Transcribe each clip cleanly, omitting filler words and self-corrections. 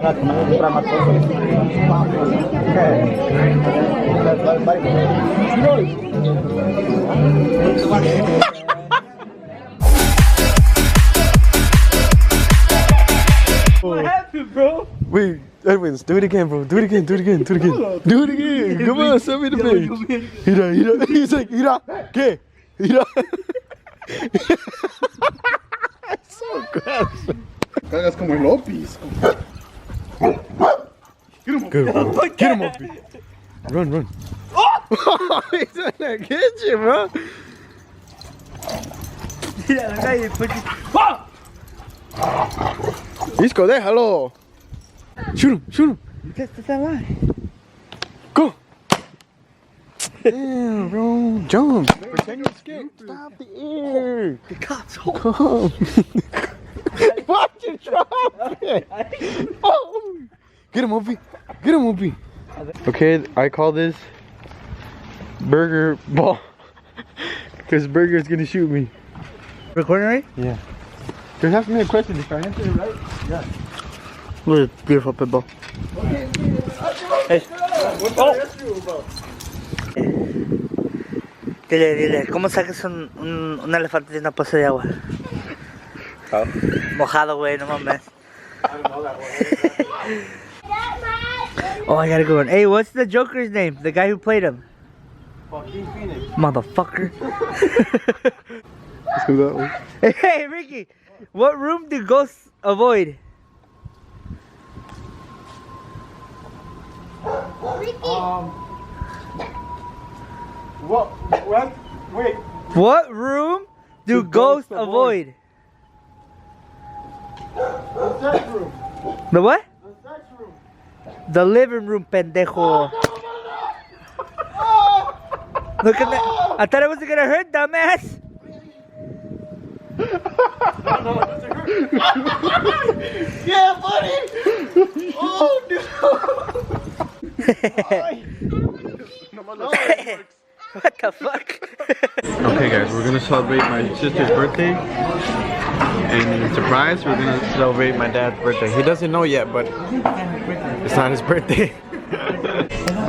What happened, bro? Wait, Edwin, do it again, bro. Do it again, do it again, do it again. Do it again. Come on, send me the page. Mira, mira. He's like, mira, ¿qué? Mira. It's so gross. Cagas como el Opis. Good, bro. Get him, Opie. Run, run. Oh! He's in the kitchen, bro. Mira, la calle, pues. Isco, déjalo. Shoot him, shoot him. Está mal. Go. Damn, bro. Jump. Pretend you're scared. Stop the air. The cops. Come. Watch you drop it. Oh. Get him, Opie. Get him, Opie. Okay, I call this burger ball. Because Burger's gonna shoot me. Recording right? Yeah. There's has to be a question. If I answer it right, yeah. Look at beautiful pitbull. Hey. What's the rescue about? Dile, ¿cómo sacas un elefante de una poza de agua? How? Mojado, güey, no mames. Oh, I gotta go on. Hey, what's the Joker's name? The guy who played him? Fucking Phoenix. Motherfucker. Let's go that way. Hey, Ricky, what room do ghosts avoid? What? Wait. What room do ghosts avoid? The sex room. The what? The sex room. The living room, pendejo. Look at that. I thought it wasn't gonna hurt, dumbass. Yeah, buddy. Oh, no. What the fuck? Okay, guys, we're gonna celebrate my sister's birthday. And surprise, we're gonna celebrate my dad's birthday. He doesn't know yet, but it's not his birthday.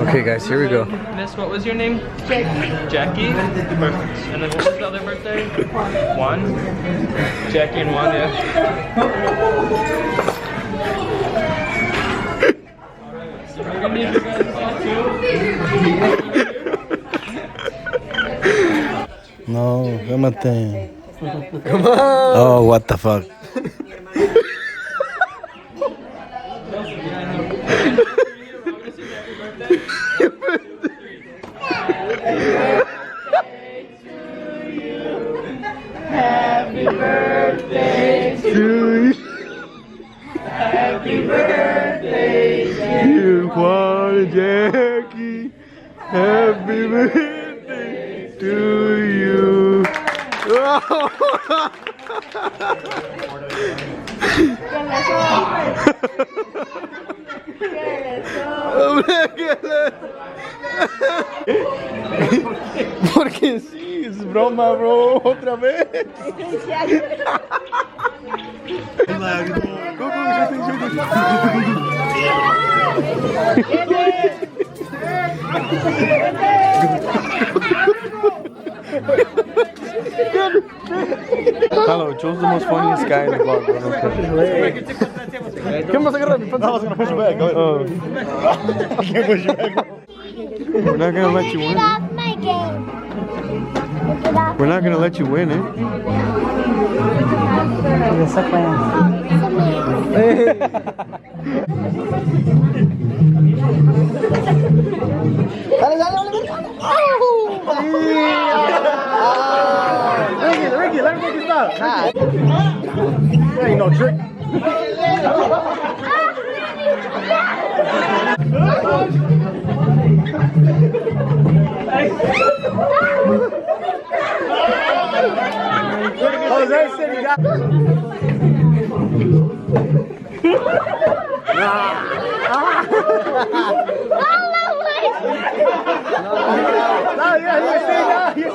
Okay, guys, here we go. Miss, what was your name? Jackie. Perfect. And then what was the other birthday? One. Jackie and one, yeah. So we're gonna need you guys tattoo. No, cálmate. Come on! Oh, what the fuck? Happy birthday to you. Happy birthday to You want Jackie? Happy birthday to you. Porque sí, es broma, bro. Otra vez. Hello, Joe's the most funniest guy in the vlog, bro. ¿Qué vas a agarrar? No, I was gonna push you back. Go ahead. I can't push you back. We're not gonna let you win. We're not gonna let you win, eh? Ricky, let me make you stop. That ain't no trick. Jose said you got. No, yeah, you see that. You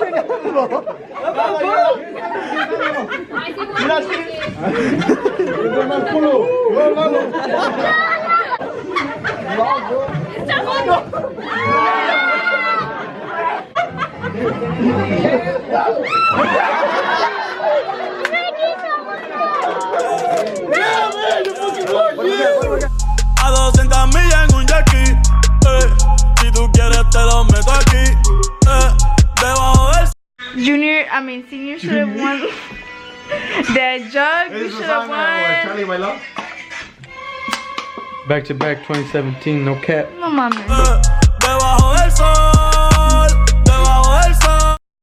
A 200 millas en un jackie, si tú quieres te lo meto aquí, debajo del... Senior should have won. The jug should have won. Back to back 2017, no cap. No mames. Debajo del sol.